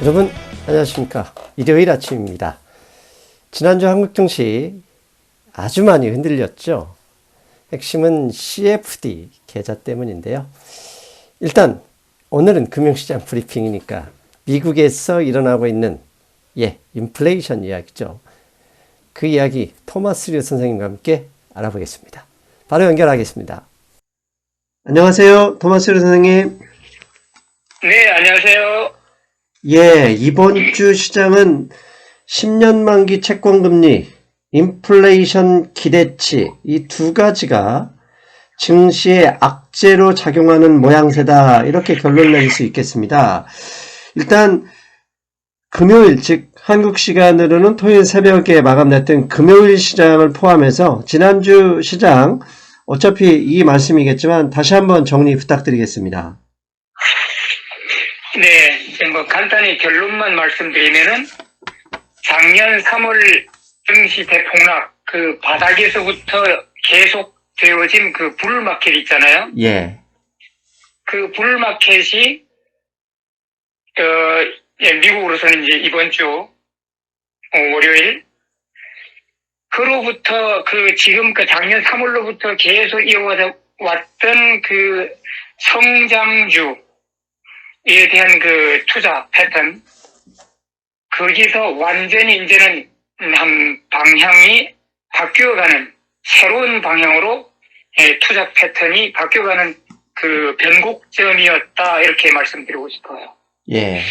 여러분 안녕하십니까. 일요일 아침입니다. 지난주 한국 증시 아주 많이 흔들렸죠. 핵심은 CFD 계좌 때문인데요. 일단 오늘은 금융시장 브리핑이니까 미국에서 일어나고 있는 인플레이션 이야기죠. 그 이야기 토마스 류 선생님과 함께 알아보겠습니다. 바로 연결하겠습니다. 안녕하세요. 토마스 류 선생님. 네, 안녕하세요. 이번 주 시장은 10년 만기 채권금리, 인플레이션 기대치 이 두 가지가 증시에 악재로 작용하는 모양새다, 이렇게 결론 낼 수 있겠습니다. 일단 금요일, 즉 한국 시간으로는 토요일 새벽에 마감됐던 금요일 시장을 포함해서 지난주 시장, 어차피 이 말씀이겠지만 다시 한번 정리 부탁드리겠습니다. 네, 간단히 결론만 말씀드리면은 작년 3월 증시 대폭락 그 바닥에서부터 계속 되어진 그 불마켓 있잖아요. 그 불마켓이 미국으로서는 이제 이번 주 월요일 그로부터 지금 작년 3월로부터 계속 이어왔던 그 성장주에 대한 그 투자 패턴, 거기서 완전히 이제는 한 방향이 바뀌어가는, 새로운 방향으로 투자 패턴이 바뀌어가는 그 변곡점이었다, 이렇게 말씀드리고 싶어요. 이제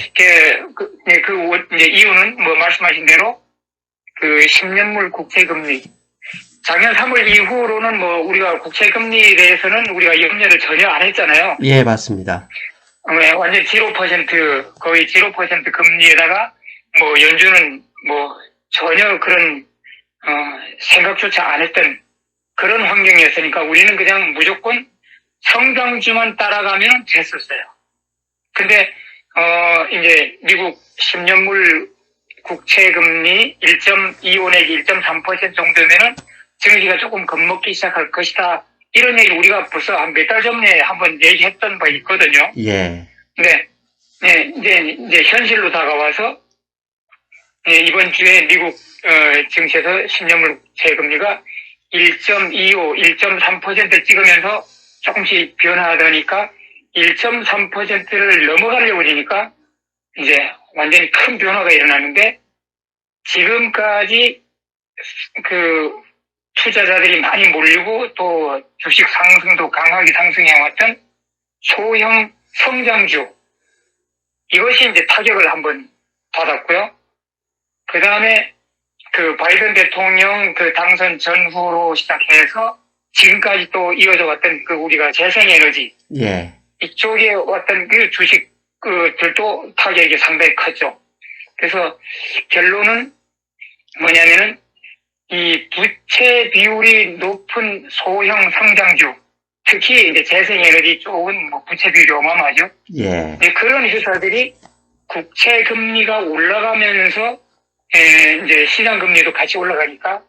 이유는 말씀하신 대로 그 10년물 국채금리, 작년 3월 이후로는 우리가 국채금리에 대해서는 우리가 염려를 전혀 안 했잖아요. 맞습니다. 완전 0%, 거의 0% 금리에다가 연준은 전혀 그런 생각조차 안 했던 그런 환경이었으니까 우리는 그냥 무조건 성장주만 따라가면 됐었어요. 근데 이제 미국 10년물 국채금리 1.25 내지 1.3% 정도면은 증시가 조금 겁먹기 시작할 것이다, 이런 얘기 우리가 벌써 한 몇 달 전에 한번 얘기했던 바 있거든요. 이제 현실로 다가와서 이번 주에 미국 증시에서 10년물 국채금리가 1.25, 1.3%를 찍으면서 조금씩 변화하더니까 1.3%를 넘어가려고 하니까 이제 완전히 큰 변화가 일어나는데, 지금까지 그 투자자들이 많이 몰리고 또 주식 상승도 강하게 상승해왔던 소형 성장주, 이것이 이제 타격을 한번 받았고요. 그 다음에 그 바이든 대통령 그 당선 전후로 시작해서 지금까지 또 이어져 왔던 그 우리가 재생에너지, 이쪽에 왔던 그 주식들도 타격이 상당히 컸죠. 그래서 결론은 뭐냐면은 이 부채 비율이 높은 소형 성장주, 특히 이제 재생에너지 쪽은 부채 비율이 어마어마하죠. 그런 회사들이 국채 금리가 올라가면서 이제 시장 금리도 같이 올라가니까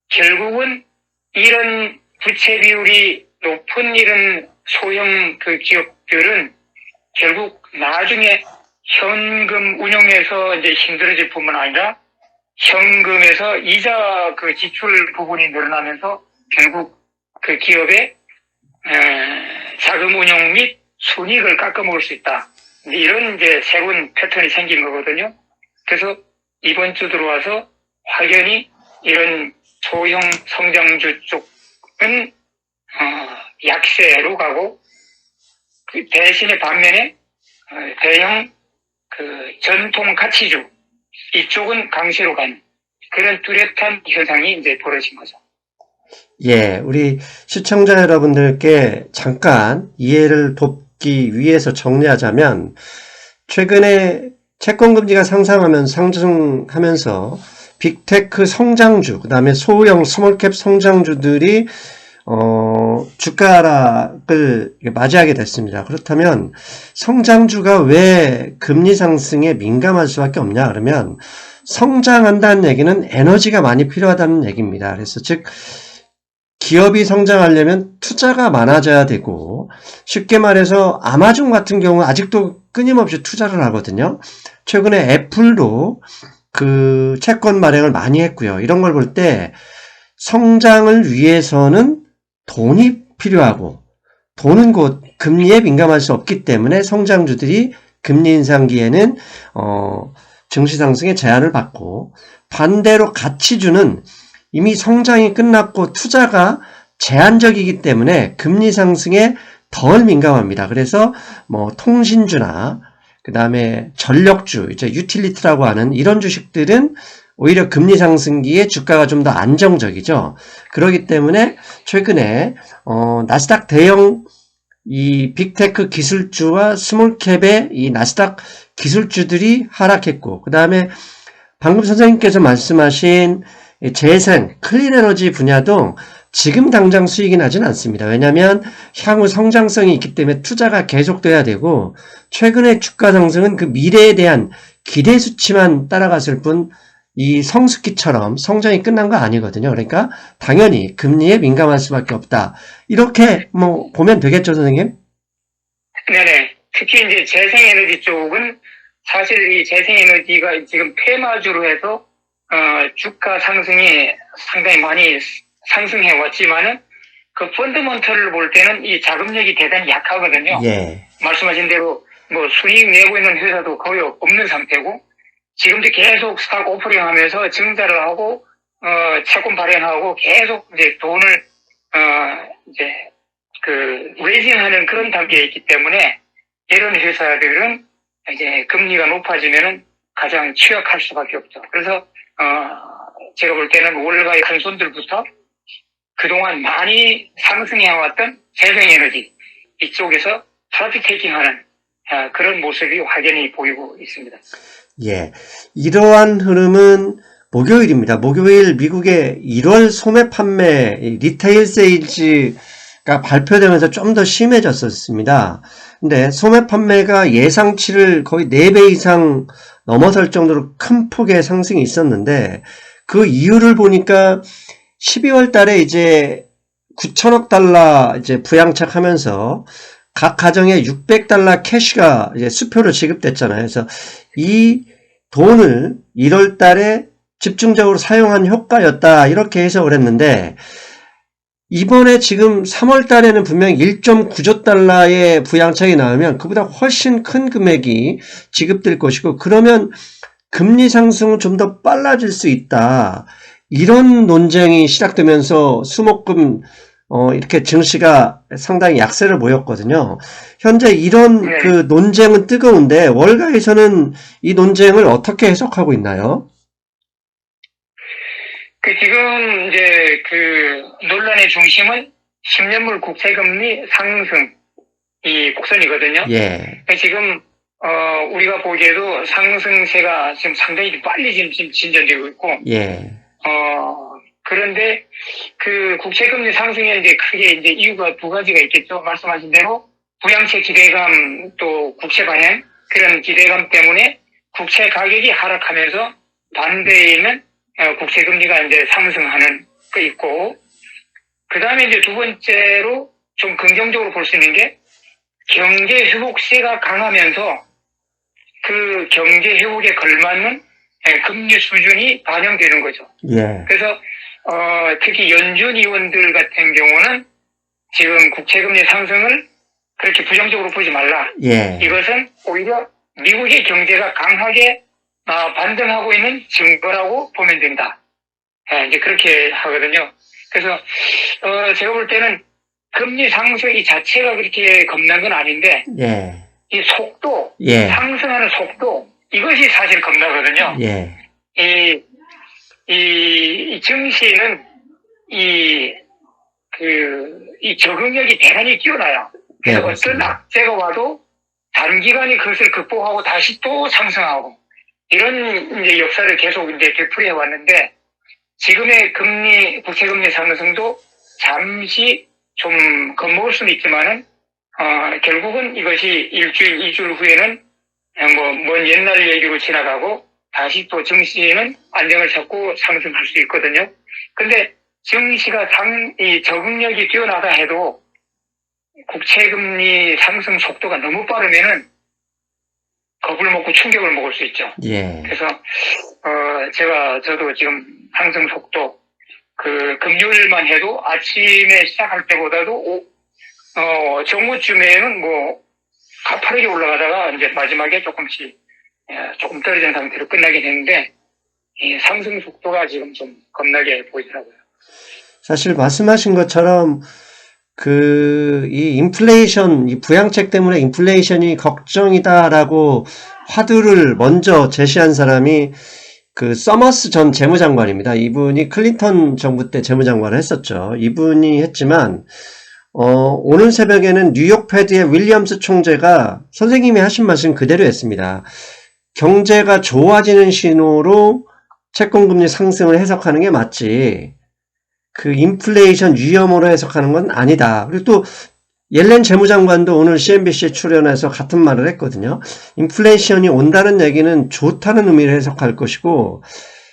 결국은 이런 부채 비율이 높은 이런 소형 그 기업들은 결국 나중에 현금 운용에서 이제 힘들어질 뿐만 아니라 현금에서 이자 그 지출 부분이 늘어나면서 결국 그 기업의 자금 운용 및 순이익을 깎아먹을 수 있다, 이런 이제 새로운 패턴이 생긴 거거든요. 그래서 이번 주 들어와서 확연히 이런 소형 성장주 쪽은 약세로 가고, 그 대신에 반면에 대형 그 전통 가치주 이쪽은 강세로 간 그런 뚜렷한 현상이 이제 벌어진 거죠. 우리 시청자 여러분들께 잠깐 이해를 돕기 위해서 정리하자면, 최근에 채권금리가 상승하면서 빅테크 성장주, 그 다음에 소형 스몰캡 성장주들이 주가 하락을 맞이하게 됐습니다. 그렇다면 성장주가 왜 금리 상승에 민감할 수밖에 없냐 그러면, 성장한다는 얘기는 에너지가 많이 필요하다는 얘기입니다. 그래서 즉 기업이 성장하려면 투자가 많아져야 되고, 쉽게 말해서 아마존 같은 경우 아직도 끊임없이 투자를 하거든요. 최근에 애플도 그 채권 발행을 많이 했고요. 이런 걸 볼 때 성장을 위해서는 돈이 필요하고 돈은 곧 금리에 민감할 수 없기 때문에 성장주들이 금리 인상기에는 증시 상승에 제한을 받고 반대로 가치주는 이미 성장이 끝났고 투자가 제한적이기 때문에 금리 상승에 덜 민감합니다. 그래서 뭐 통신주나 그 다음에 전력주, 이제 유틸리티라고 하는 이런 주식들은 오히려 금리 상승기에 주가가 좀 더 안정적이죠. 그렇기 때문에 최근에 나스닥 대형 이 빅테크 기술주와 스몰캡의 이 나스닥 기술주들이 하락했고, 그 다음에 방금 선생님께서 말씀하신 재생, 클린에너지 분야도 지금 당장 수익이 나진 않습니다. 왜냐하면 향후 성장성이 있기 때문에 투자가 계속돼야 되고, 최근의 주가 상승은 그 미래에 대한 기대 수치만 따라갔을 뿐 이 성숙기처럼 성장이 끝난 거 아니거든요. 그러니까 당연히 금리에 민감할 수밖에 없다. 이렇게 뭐 보면 되겠죠, 선생님? 네네. 특히 이제 재생에너지 쪽은 사실 이 재생에너지가 지금 테마주로 해서 주가 상승이 상당히 많이 상승해 왔지만은 그 펀더먼털을 볼 때는 이 자금력이 대단히 약하거든요. 예. 말씀하신 대로 뭐 수익 내고 있는 회사도 거의 없는 상태고, 지금도 계속 스탁 오프닝 하면서 증자를 하고, 채권 발행하고 계속 이제 돈을, 이제 레이징하는 그런 단계에 있기 때문에 이런 회사들은 이제 금리가 높아지면은 가장 취약할 수밖에 없죠. 그래서, 제가 볼 때는 월가의 큰 손들부터 그동안 많이 상승해왔던 재생에너지 이쪽에서 프로핏 테이킹하는 그런 모습이 확연히 보이고 있습니다. 예. 이러한 흐름은 목요일입니다. 목요일 미국의 1월 소매 판매 리테일 세일즈가 발표되면서 좀 더 심해졌었습니다. 근데 소매 판매가 예상치를 거의 4배 이상 넘어설 정도로 큰 폭의 상승이 있었는데, 그 이유를 보니까 12월 달에 이제 9천억 달러 이제 부양책하면서 각 가정에 600달러 캐시가 이제 수표로 지급됐잖아요. 그래서 이 돈을 1월 달에 집중적으로 사용한 효과였다, 이렇게 해석을 했는데, 이번에 지금 3월 달에는 분명히 1.9조 달러의 부양책이 나오면 그보다 훨씬 큰 금액이 지급될 것이고, 그러면 금리 상승은 좀 더 빨라질 수 있다, 이런 논쟁이 시작되면서 수목금 이렇게 증시가 상당히 약세를 보였거든요. 현재 이런 네. 그 논쟁은 뜨거운데 월가에서는 이 논쟁을 어떻게 해석하고 있나요? 지금 이제 논란의 중심은 10년물 국채금리 상승 이 곡선이거든요. 예. 지금 우리가 보기에도 상승세가 지금 상당히 빨리 지금 진전되고 있고, 예. 그런데 그 국채금리 상승에 이제 크게 이제 이유가 두 가지가 있겠죠. 말씀하신 대로 부양책 기대감, 또 국채 발행, 그런 기대감 때문에 국채 가격이 하락하면서 반대에 있는 국채금리가 이제 상승하는 거 있고, 그 다음에 이제 두 번째로 좀 긍정적으로 볼 수 있는 게 경제 회복세가 강하면서 그 경제 회복에 걸맞는 금리 수준이 반영되는 거죠. 예. 그래서 특히 연준 의원들 같은 경우는 지금 국채금리 상승을 그렇게 부정적으로 보지 말라. 예. 이것은 오히려 미국의 경제가 강하게 반등하고 있는 증거라고 보면 된다. 이제 그렇게 하거든요. 그래서 제가 볼 때는 금리 상승 이 자체가 그렇게 겁난 건 아닌데, 예. 이 속도, 예. 상승하는 속도, 이것이 사실 겁나거든요. 예. 이 증시는 이 적응력이 대단히 뛰어나요. 그래서 네, 어떤 악재가 와도 단기간에 그것을 극복하고 다시 또 상승하고, 이런 이제 역사를 계속 이제 되풀이해 왔는데, 지금의 국채금리 상승도 잠시 좀 겁먹을 수는 있지만은, 결국은 이것이 일주일, 2주일 후에는 먼 옛날 얘기로 지나가고 다시 또 증시는 안정을 찾고 상승할 수 있거든요. 근데 증시가 이 적응력이 뛰어나다 해도 국채금리 상승 속도가 너무 빠르면은 겁을 먹고 충격을 먹을 수 있죠. 예. 그래서 저도 지금 상승 속도 금요일만 해도 아침에 시작할 때보다도 정오쯤에는 뭐 가파르게 올라가다가 이제 마지막에 조금 떨어진 상태로 끝나긴 했는데 이 상승 속도가 지금 좀 겁나게 보이더라고요. 사실 말씀하신 것처럼 이 인플레이션, 이 부양책 때문에 인플레이션이 걱정이다라고 화두를 먼저 제시한 사람이 서머스 전 재무장관입니다. 이분이 클린턴 정부 때 재무장관을 했었죠. 이분이 했지만, 오늘 새벽에는 뉴욕 패드의 윌리엄스 총재가 선생님이 하신 말씀 그대로 했습니다. 경제가 좋아지는 신호로 채권금리 상승을 해석하는 게 맞지. 인플레이션 위험으로 해석하는 건 아니다. 그리고 또 옐렌 재무장관도 오늘 CNBC에 출연해서 같은 말을 했거든요. 인플레이션이 온다는 얘기는 좋다는 의미를 해석할 것이고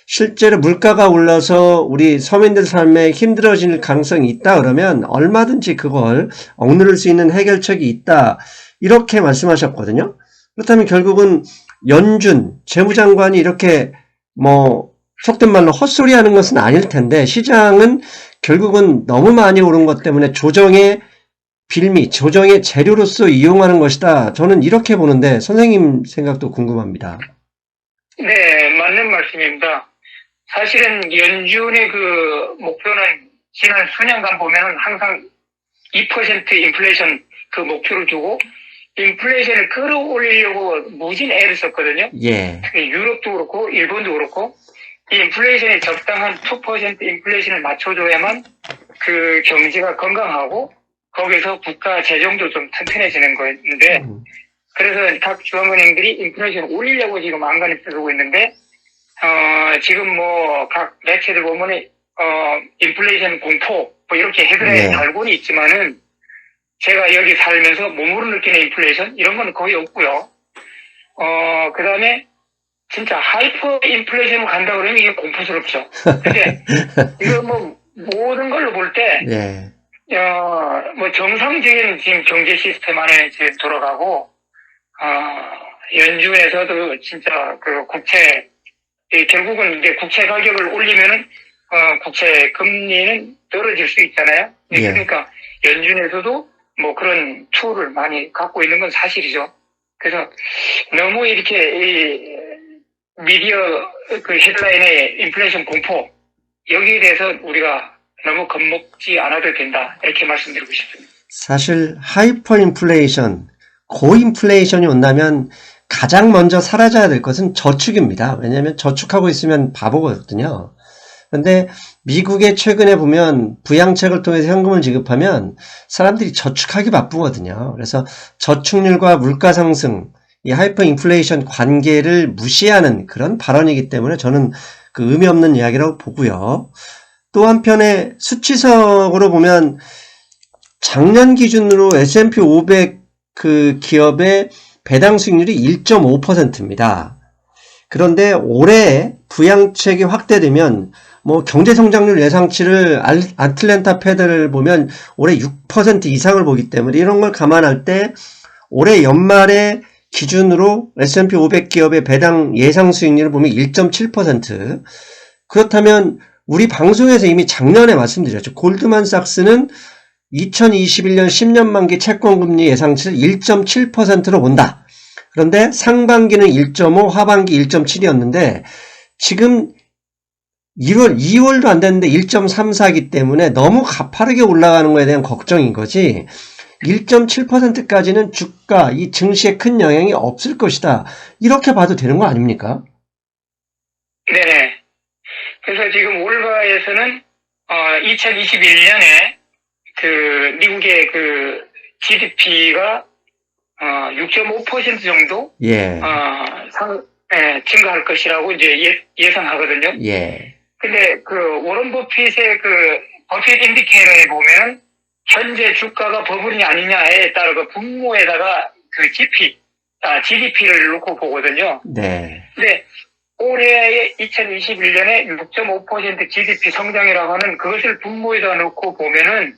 실제로 물가가 올라서 우리 서민들 삶에 힘들어질 가능성이 있다 그러면 얼마든지 그걸 억누를 수 있는 해결책이 있다. 이렇게 말씀하셨거든요. 그렇다면 결국은 연준 재무장관이 이렇게 속된 말로 헛소리 하는 것은 아닐 텐데 시장은 결국은 너무 많이 오른 것 때문에 조정의 빌미, 조정의 재료로서 이용하는 것이다. 저는 이렇게 보는데 선생님 생각도 궁금합니다. 네, 맞는 말씀입니다. 사실은 연준의 목표는 지난 수년간 보면은 항상 2% 인플레이션 목표를 두고 인플레이션을 끌어올리려고 무진 애를 썼거든요. 예. 유럽도 그렇고 일본도 그렇고 이 인플레이션이 적당한 2% 인플레이션을 맞춰줘야만 경제가 건강하고 거기서 국가 재정도 좀 튼튼해지는 거였는데 그래서 각 중앙은행들이 인플레이션을 올리려고 지금 안간힘 쓰고 있는데 지금 각 매체들 보면은 인플레이션 공포 이렇게 헤드라인에 달고는 있지만은 제가 여기 살면서 몸으로 느끼는 인플레이션 이런 건 거의 없고요. 그다음에 진짜 하이퍼 인플레이션으로 간다 그러면 이게 공포스럽죠. 근데 이거 모든 걸로 볼 때 정상적인 지금 경제 시스템 안에 지금 돌아가고 연준에서도 진짜 결국은 이제 국채 가격을 올리면은 국채 금리는 떨어질 수 있잖아요. 그러니까 연준에서도 그런 툴을 많이 갖고 있는 건 사실이죠. 그래서 너무 이렇게 미디어 헤드라인의 인플레이션 공포 여기에 대해서 우리가 너무 겁먹지 않아도 된다 이렇게 말씀드리고 싶습니다. 사실 하이퍼 인플레이션, 고인플레이션이 온다면 가장 먼저 사라져야 될 것은 저축입니다. 왜냐하면 저축하고 있으면 바보거든요. 그런데 미국에 최근에 보면 부양책을 통해서 현금을 지급하면 사람들이 저축하기 바쁘거든요. 그래서 저축률과 물가 상승, 이 하이퍼 인플레이션 관계를 무시하는 그런 발언이기 때문에 저는 의미 없는 이야기라고 보고요. 또 한편에 수치적으로 보면 작년 기준으로 S&P 500 기업의 배당 수익률이 1.5%입니다. 그런데 올해 부양책이 확대되면 경제성장률 예상치를 아틀랜타 패드를 보면 올해 6% 이상을 보기 때문에 이런 걸 감안할 때 올해 연말에 기준으로 S&P 500 기업의 배당 예상 수익률을 보면 1.7%. 그렇다면 우리 방송에서 이미 작년에 말씀드렸죠. 골드만삭스는 2021년 10년 만기 채권금리 예상치를 1.7%로 본다. 그런데 상반기는 1.5, 하반기 1.7이었는데 지금 2월도 안 됐는데 1.34이기 때문에 너무 가파르게 올라가는 거에 대한 걱정인 거지 1.7%까지는 주가, 이 증시에 큰 영향이 없을 것이다. 이렇게 봐도 되는 거 아닙니까? 네. 그래서 지금 월가에서는 2021년에 미국의 GDP가 6.5% 정도 증가할 것이라고 이제 예상하거든요. 예. 근데 워런 버핏의 버핏 인디케이터에 보면은 현재 주가가 버블이 아니냐에 따라 분모에다가 GDP를 놓고 보거든요. 네. 근데 올해 2021년에 6.5% GDP 성장이라고 하는 그것을 분모에다 놓고 보면은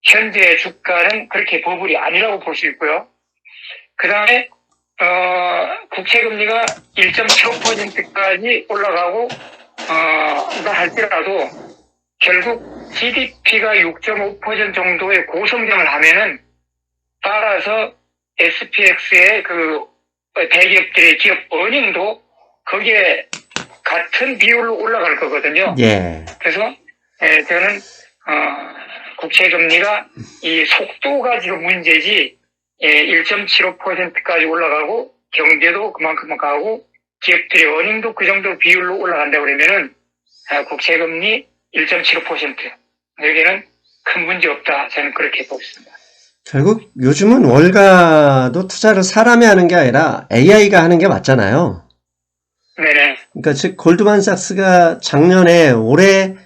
현재 주가는 그렇게 버블이 아니라고 볼 수 있고요. 그 다음에 국채금리가 1.75%까지 올라가고, 할지라도, 결국 GDP가 6.5% 정도의 고성장을 하면은, 따라서 SPX의 대기업들의 기업 어닝도 거기에 같은 비율로 올라갈 거거든요. 예. 그래서, 저는, 국채금리가 이 속도가 지금 문제지, 1.75%까지 올라가고, 경제도 그만큼 가고, 기업들의 어닝도 그 정도 비율로 올라간다 그러면은, 국채금리 1.75%. 여기는 큰 문제 없다. 저는 그렇게 보고 있습니다. 결국 요즘은 월가도 투자를 사람이 하는 게 아니라 AI가 하는 게 맞잖아요. 네네. 그러니까 즉 골드만삭스가 작년에 올해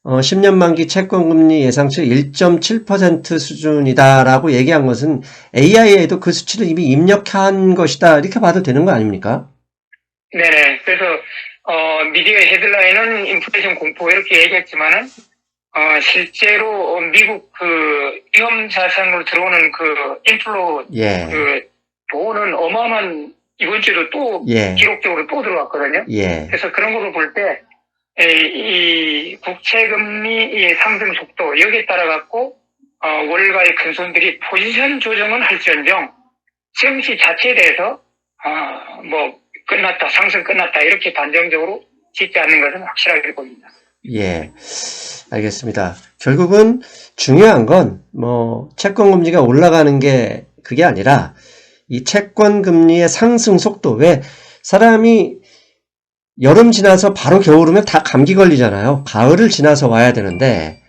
10년 만기 채권 금리 예상치 1.7% 수준이다라고 얘기한 것은 AI에도 그 수치를 이미 입력한 것이다. 이렇게 봐도 되는 거 아닙니까? 네네. 그래서, 미디어 헤드라인은 인플레이션 공포 이렇게 얘기했지만은, 실제로 미국 위험 자산으로 들어오는 인플로 예. 돈은 어마어마한 이번 주에도 또 예. 기록적으로 또 들어왔거든요. 예. 그래서 그런 거를 볼 때 이 국채금리 상승 속도 여기에 따라 갖고 월가의 큰 손들이 포지션 조정은 할지언정 증시 자체에 대해서 끝났다 상승 끝났다 이렇게 단정적으로 짓지 않는 것은 확실하게 보입니다. 예. 알겠습니다. 결국은 중요한 건 채권 금리가 올라가는 게 그게 아니라 이 채권 금리의 상승 속도. 왜 사람이 여름 지나서 바로 겨울 오면 다 감기 걸리잖아요. 가을을 지나서 와야 되는데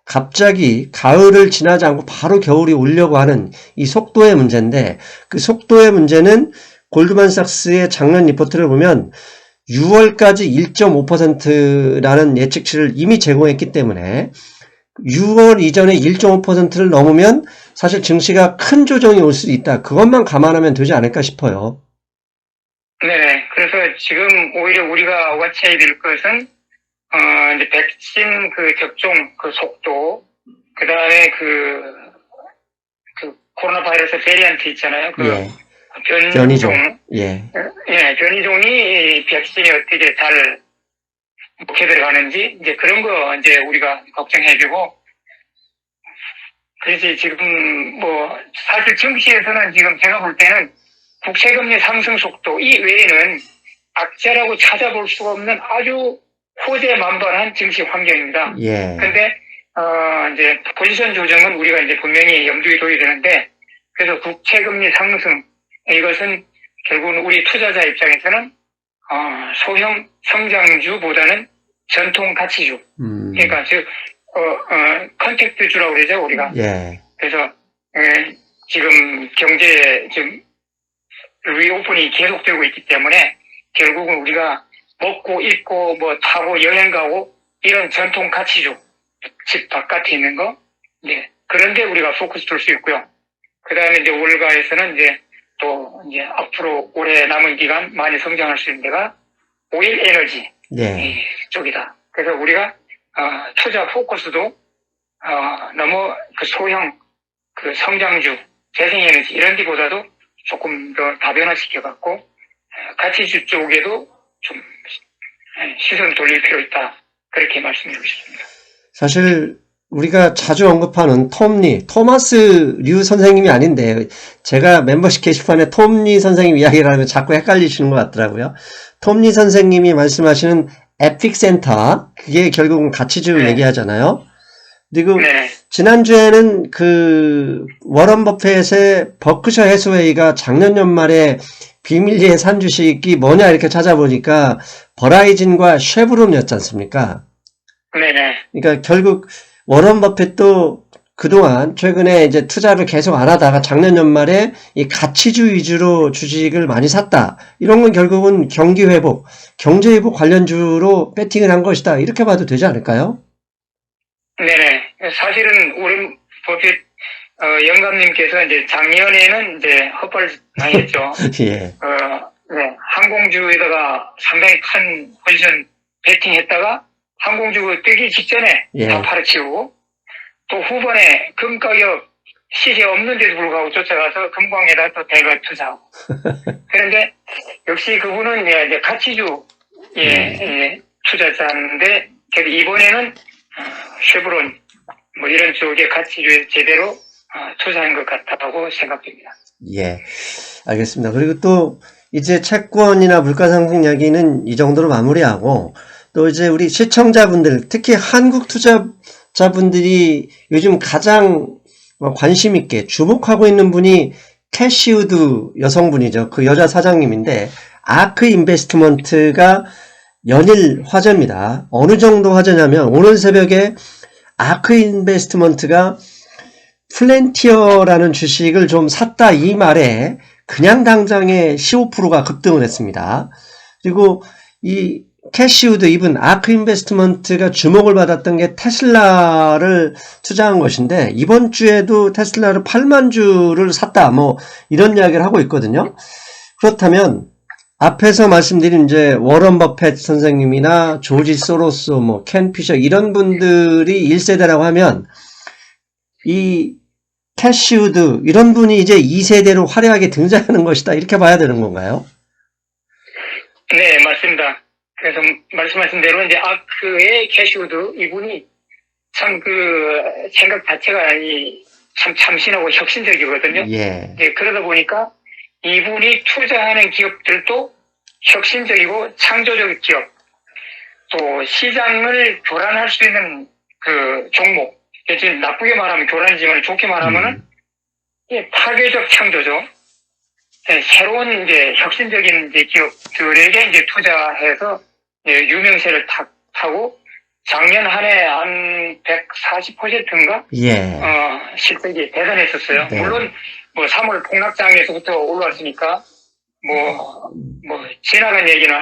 갑자기 가을을 지나지 않고 바로 겨울이 오려고 하는 이 속도의 문제인데, 그 속도의 문제는 골드만삭스의 작년 리포트를 보면 6월까지 1.5%라는 예측치를 이미 제공했기 때문에 6월 이전에 1.5%를 넘으면 사실 증시가 큰 조정이 올 수도 있다. 그것만 감안하면 되지 않을까 싶어요. 네, 그래서 지금 오히려 우리가 와치해야 될 것은 이제 백신 접종 속도, 그 다음에 코로나 바이러스 베리언트 있잖아요. 예. 변이종. 예. 예, 변이종이 백신이 어떻게 잘 먹혀 들어가는지, 이제 그런 거 이제 우리가 걱정해야 되고, 그래서 지금 사실 증시에서는 지금 제가 볼 때는 국채금리 상승 속도 이 외에는 악재라고 찾아볼 수가 없는 아주 호재만반한 증시 환경입니다. 예. 근데, 이제 포지션 조정은 우리가 이제 분명히 염두에 둬야 되는데, 그래서 국채금리 상승, 이것은 결국은 우리 투자자 입장에서는, 소형 성장주보다는 전통 가치주. 그러니까 컨택트주라고 그러죠, 우리가. 예. 그래서, 지금 경제, 리오픈이 계속되고 있기 때문에 결국은 우리가 먹고 입고 타고 여행 가고 이런 전통 가치주 집 바깥에 있는 거 그런데 우리가 포커스 둘 수 있고요. 그 다음에 이제 월가에서는 또 앞으로 올해 남은 기간 많이 성장할 수 있는 데가 오일 에너지 쪽이다. 그래서 우리가 투자 포커스도 너무 소형 성장주 재생에너지 이런 데보다도 조금 더 다변화시켜갖고 가치주 쪽에도 좀 시선을 돌릴 필요 있다. 그렇게 말씀드리고 싶습니다. 사실 우리가 자주 언급하는 토마스 류 선생님이 아닌데 제가 멤버십 게시판에 톰리 선생님 이야기를 하면 자꾸 헷갈리시는 것 같더라고요. 톰리 선생님이 말씀하시는 에픽센터, 그게 결국은 가치주 얘기하잖아요. 그리고 지난주에는 워런 버핏의 버크셔 해스웨이가 작년 연말에 비밀리에 산 주식이 뭐냐 이렇게 찾아보니까 버라이즌과 쉐브론이었지 않습니까? 네네. 그러니까 결국 워런 버핏도 그동안 최근에 이제 투자를 계속 안 하다가 작년 연말에 이 가치주 위주로 주식을 많이 샀다. 이런 건 결국은 경기 회복, 경제 회복 관련주로 배팅을 한 것이다. 이렇게 봐도 되지 않을까요? 네네. 사실은 워런 버핏 영감님께서 이제 작년에는 이제 헛발 많이 했죠. 예. 항공주에다가 상당히 큰 포지션 배팅했다가 항공주 뜨기 직전에 다 팔아치우고 또 후반에 금 가격 시세 없는데도 불구하고 쫓아가서 금광에다 또 대거 투자하고. 그런데 역시 그분은 이제 가치주 투자자인데 그래도 이번에는 쉐브론 뭐 이런 쪽에 가치주에 제대로 투자한 것 같다고 생각됩니다. 예, 알겠습니다. 그리고 또 이제 채권이나 물가 상승 이야기는 이 정도로 마무리하고 또 이제 우리 시청자분들 특히 한국 투자자분들이 요즘 가장 관심 있게 주목하고 있는 분이 캐시우드 여성분이죠. 그 여자 사장님인데 아크 인베스트먼트가 연일 화제입니다. 어느 정도 화제냐면 오늘 새벽에 아크 인베스트먼트가 플랜티어라는 주식을 좀 샀다 이 말에 그냥 당장에 15%가 급등을 했습니다. 그리고 이 캐시우드 이분 아크 인베스트먼트가 주목을 받았던 게 테슬라를 투자한 것인데 이번 주에도 테슬라를 8만 주를 샀다 뭐 이런 이야기를 하고 있거든요. 그렇다면 앞에서 말씀드린 이제 워런 버핏 선생님이나 조지 소로스 뭐 켄 피셔 이런 분들이 1세대라고 하면 이 캐시우드 이런 분이 이제 2세대로 화려하게 등장하는 것이다 이렇게 봐야 되는 건가요? 네, 맞습니다. 그래서 말씀하신 대로 이제 아크의 캐시우드 이분이 참 그 생각 자체가 참 참신하고 혁신적이거든요. 예. 이제 그러다 보니까 이분이 투자하는 기업들도 혁신적이고 창조적 기업, 또 시장을 교란할 수 있는 그 종목. 지금 나쁘게 말하면 교란이지만 좋게 말하면은 파괴적 창조죠. 새로운 이제 혁신적인 이제 기업들에게 이제 투자해서 유명세를 타고 작년 한 해 한 140%인가? 예. 실적이 대단했었어요. 네. 물론 뭐 3월 폭락장에서부터 올라왔으니까 지나간 얘기는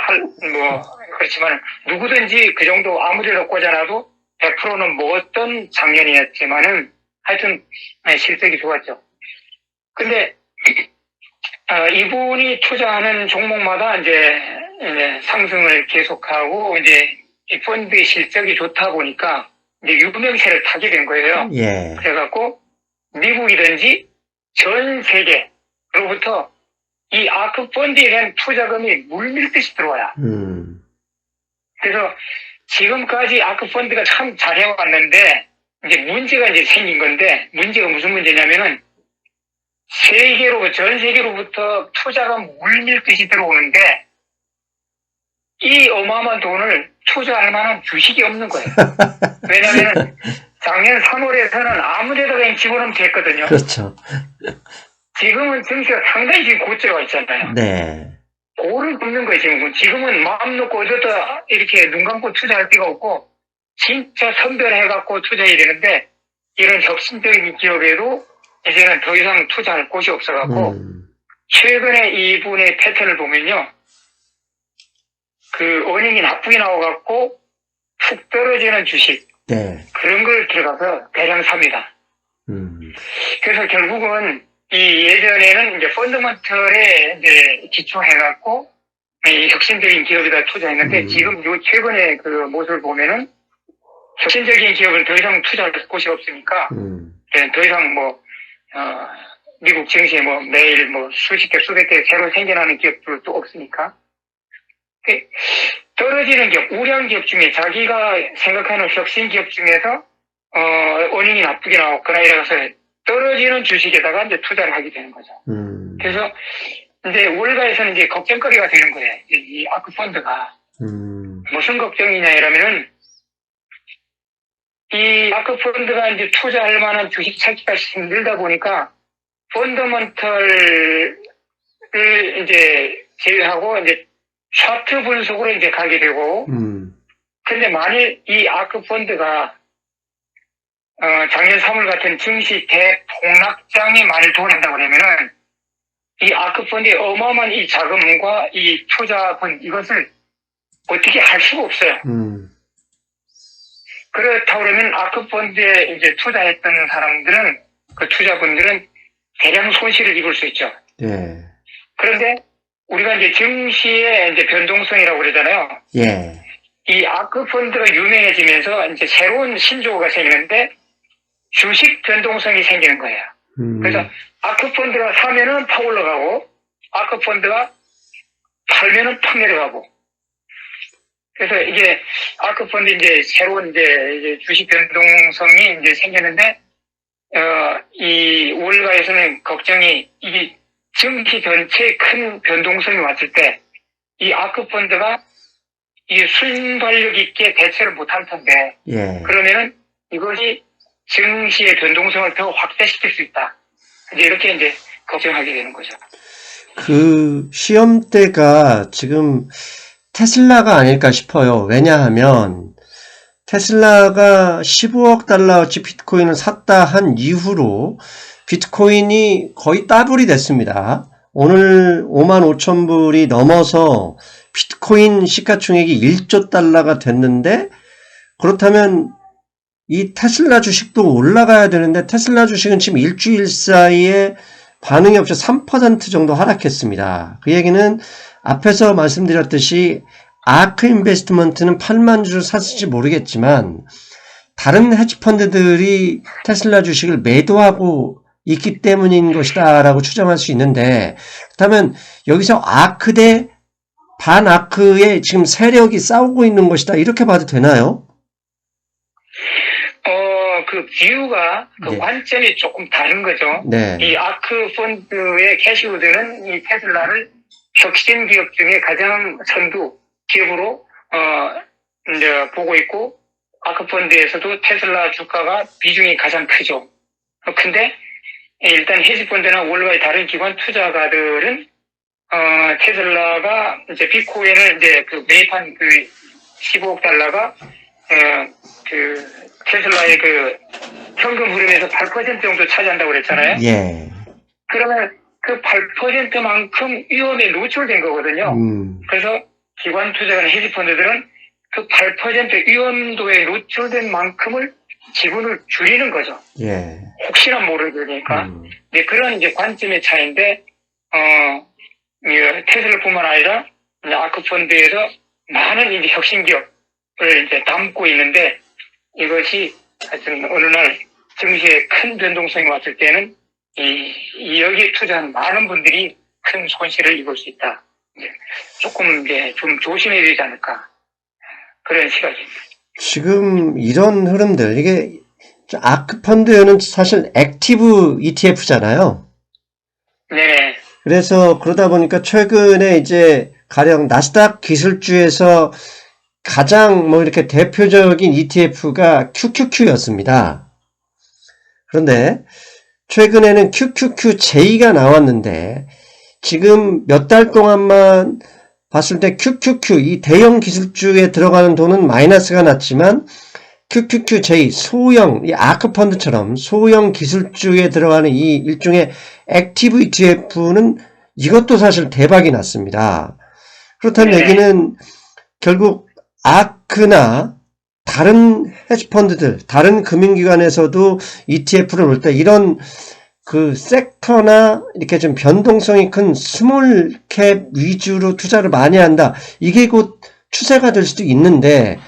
그렇지만 누구든지 그 정도 아무데나 꽂아놔도 100%는 먹었던 작년이었지만은 하여튼 실적이 좋았죠. 근데 이분이 투자하는 종목마다 이제 상승을 계속하고 이제 이 펀드의 실적이 좋다 보니까 이제 유명세를 타게 된 거예요. 예. 그래갖고 미국이든지 전 세계로부터 이 아크 펀드에 대한 투자금이 물밀듯이 들어와요. 그래서 지금까지 아크 펀드가 참 잘해왔는데 이제 문제가 이제 생긴 건데 문제가 무슨 문제냐면은 전 세계로부터 투자가 물밀듯이 들어오는데 이 어마어마한 돈을 투자할 만한 주식이 없는 거예요. 왜냐하면 작년 3월에서는 아무 데다가 그냥 집어넣으면 됐거든요. 그렇죠. 지금은 증시가 상당히 지금 고점에 와 있잖아요. 네. 고를 굽는 거예요, 지금은. 지금은 마음 놓고 어디다 이렇게 눈 감고 투자할 필요가 없고, 진짜 선별해갖고 투자해야 되는데, 이런 혁신적인 기업에도 이제는 더 이상 투자할 곳이 없어갖고, 최근에 이분의 패턴을 보면요, 그 어닝이 나쁘게 나와갖고, 푹 떨어지는 주식, 네. 그런 걸 들어가서 대량 삽니다. 그래서 결국은 이 예전에는 이제 펀더먼털에 이제 기초해갖고 이 혁신적인 기업에다 투자했는데 지금 요 최근에 그 모습을 보면은 혁신적인 기업은 더 이상 투자할 곳이 없으니까 더 이상 미국 증시에 매일 수십 개 수백 개 새로 생겨나는 기업들도 없으니까 떨어지는 기업, 우량 기업 중에 자기가 생각하는 혁신 기업 중에서 어닝이 나쁘게 나왔거나 이래서 떨어지는 주식에다가 이제 투자를 하게 되는 거죠. 그래서 이제 월가에서는 이제 걱정거리가 되는 거예요. 이 아크 펀드가. 무슨 걱정이냐 이러면은 이 아크 펀드가 이제 투자할 만한 주식 찾기가 힘들다 보니까 펀더먼털을 이제 제외하고 이제 차트 분석으로 이제 가게 되고 근데 만일 이 아크 펀드가 작년 3월 같은 증시 대폭락장이 만일 돌아온다고 그러면은 이 아크 펀드의 어마어마한 이 자금과 이 투자분 이것을 어떻게 할 수가 없어요. 그렇다고 그러면 아크 펀드에 이제 투자했던 사람들은 그 투자분들은 대량 손실을 입을 수 있죠. 예. 그런데 우리가 이제 증시의 이제 변동성이라고 그러잖아요. 예. 이 아크 펀드가 유명해지면서 이제 새로운 신조어가 생기는데 주식 변동성이 생기는 거예요. 그래서 아크펀드가 사면은 팍 올라가고, 아크펀드가 팔면은 팍 내려가고. 그래서 이게 아크펀드 이제 새로운 이제 주식 변동성이 이제 생겼는데, 이 월가에서는 걱정이 이게 증시 전체에 큰 변동성이 왔을 때, 이 아크펀드가 이 순발력 있게 대처를 못할 텐데, 예. 그러면은 이것이 증시의 변동성을 더 확대시킬 수 있다. 이제 이렇게 이제 걱정하게 되는 거죠. 그 시험대가 지금 테슬라가 아닐까 싶어요. 왜냐하면 테슬라가 15억 달러어치 비트코인을 샀다 한 이후로 비트코인이 거의 더블이 됐습니다. 오늘 55,000불이 넘어서 비트코인 시가총액이 1조 달러가 됐는데, 그렇다면 이 테슬라 주식도 올라가야 되는데 테슬라 주식은 지금 일주일 사이에 반응이 없이 3% 정도 하락했습니다. 그 얘기는 앞에서 말씀드렸듯이 아크 인베스트먼트는 8만 주를 샀을지 모르겠지만 다른 헤지펀드들이 테슬라 주식을 매도하고 있기 때문인 것이다 라고 추정할 수 있는데, 그렇다면 여기서 아크 대 반아크의 지금 세력이 싸우고 있는 것이다 이렇게 봐도 되나요? 그 뷰가, 그 네. 관점이 조금 다른 거죠. 네. 이 아크 펀드의 캐시우드는 이 테슬라를 혁신 기업 중에 가장 선두 기업으로, 이제 보고 있고, 아크 펀드에서도 테슬라 주가가 비중이 가장 크죠. 근데, 일단 헤지펀드나 월가의 다른 기관 투자가들은, 테슬라가 이제 비트코인을 이제 그 매입한 그 15억 달러가, 테슬라의 그 현금 흐름에서 8% 정도 차지한다고 그랬잖아요. 예. 그러면 그 8%만큼 위험에 노출된 거거든요. 그래서 기관 투자가나 헤지펀드들은 그 8% 위험도에 노출된 만큼을 지분을 줄이는 거죠. 예. 혹시나 모르니까. 네, 그런 이제 관점의 차이인데, 테슬라뿐만 아니라 이제 아크펀드에서 많은 이제 혁신 기업을 이제 담고 있는데, 이것이 하여튼 어느 날 증시에 큰 변동성이 왔을 때는 여기에 투자한 많은 분들이 큰 손실을 입을 수 있다. 조금 이제 좀 조심해야 되지 않을까. 그런 시각입니다. 지금 이런 흐름들, 이게 아크펀드는 사실 액티브 ETF잖아요. 네. 그래서 그러다 보니까 최근에 이제 가령 나스닥 기술주에서 가장 이렇게 대표적인 ETF가 QQQ였습니다. 그런데 최근에는 QQQJ가 나왔는데 지금 몇 달 동안만 봤을 때 QQQ, 이 대형 기술주에 들어가는 돈은 마이너스가 났지만 QQQJ, 소형, 이 아크펀드처럼 소형 기술주에 들어가는 이 일종의 액티브 ETF는 이것도 사실 대박이 났습니다. 그렇다는 얘기는 결국 아크나 다른 헤지펀드들, 다른 금융기관에서도 ETF를 올 때 이런 그 섹터나 이렇게 좀 변동성이 큰 스몰캡 위주로 투자를 많이 한다. 이게 곧 추세가 될 수도 있는데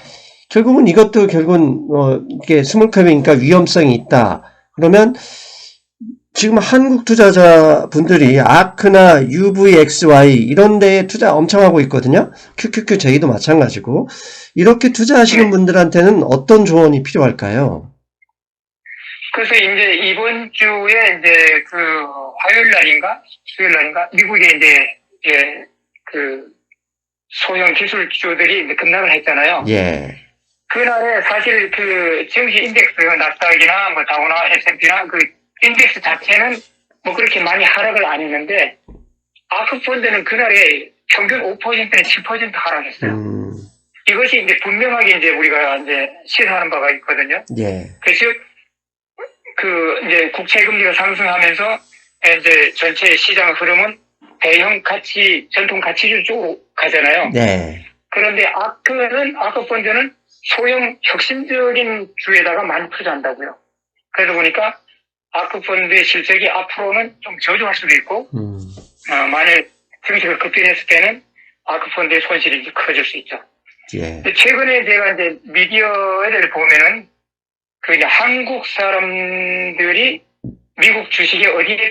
결국은 이것도 결국은 이게 스몰캡이니까 위험성이 있다. 그러면 지금 한국 투자자분들이 아크나 UVXY 이런 데에 투자 엄청 하고 있거든요. QQQJ도 마찬가지고. 이렇게 투자하시는 분들한테는 어떤 조언이 필요할까요? 그래서 이제 이번 주에 이제 그 화요일 날인가? 수요일 날인가? 미국에 이제 그 소형 기술주들이 이제 급락을 했잖아요. 예. 그날에 사실 그 증시 인덱스, 나스닥이나 뭐 다우나 S&P나 그 인덱스 자체는 뭐 그렇게 많이 하락을 안 했는데, 아크펀드는 그날에 평균 5%는 10% 하락했어요. 이것이 이제 분명하게 이제 우리가 이제 시사하는 바가 있거든요. 예. 그래서 이제 국채금리가 상승하면서 이제 전체 시장 흐름은 대형 전통 가치주 쪽으로 가잖아요. 네. 그런데 아크펀드는 소형 혁신적인 주에다가 많이 투자한다고요. 그러다 보니까 아크펀드의 실적이 앞으로는 좀 저조할 수도 있고, 만약 증시가 급변했을 때는 아크펀드의 손실이 이제 커질 수 있죠. 예. 최근에 제가 이제 미디어를 보면은, 이제 한국 사람들이 미국 주식에 어디에